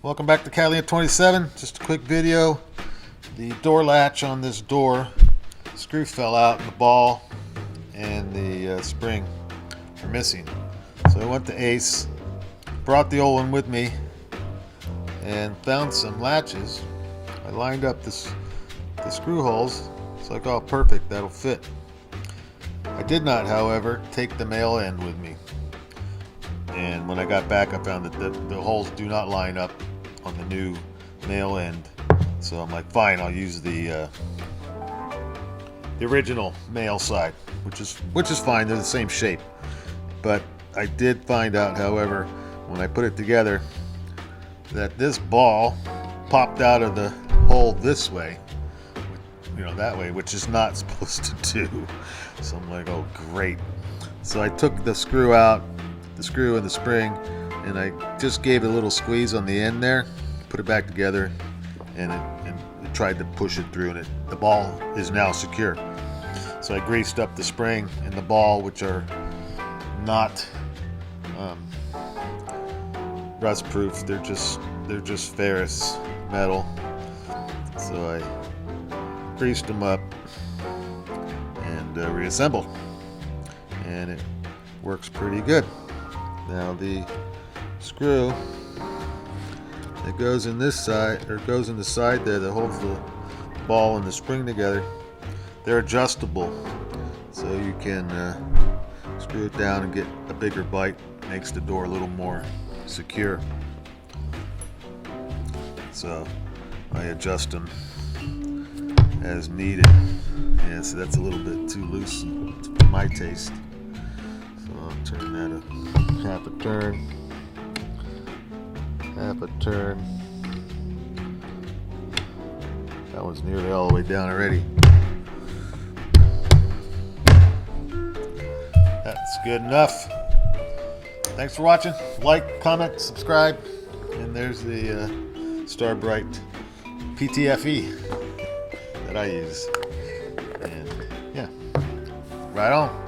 Welcome back to Catalina 27. Just a quick video. The door latch on this door screw fell out, and the ball and the spring are missing. So I went to Ace, brought the old one with me, and found some latches. I lined up the screw holes. It's like, oh, perfect, that'll fit. I did not, however, take the male end with me. And when I got back, I found that the holes do not line up on the new male end. So I'm like, fine, I'll use the original male side, which is fine. They're the same shape. But I did find out, however, when I put it together, that this ball popped out of the hole this way, that way, which is not supposed to do. So I'm like, oh, great. So I took the screw out, the screw and the spring, and I just gave it a little squeeze on the end there, put it back together, and it tried to push it through, and the ball is now secure. So I greased up the spring and the ball, which are not rust proof. They're just ferrous metal. So I greased them up and reassembled, and it works pretty good. Now the screw that goes in this side, or goes in the side there, that holds the ball and the spring together, they're adjustable, so you can screw it down and get a bigger bite. Makes the door a little more secure. So I adjust them as needed. Yeah, so that's a little bit too loose for my taste. So I'll turn that half a turn, half a turn. That one's nearly all the way down already. That's good enough. Thanks for watching. Like, comment, subscribe. And there's the Starbright PTFE that I use. And yeah, right on.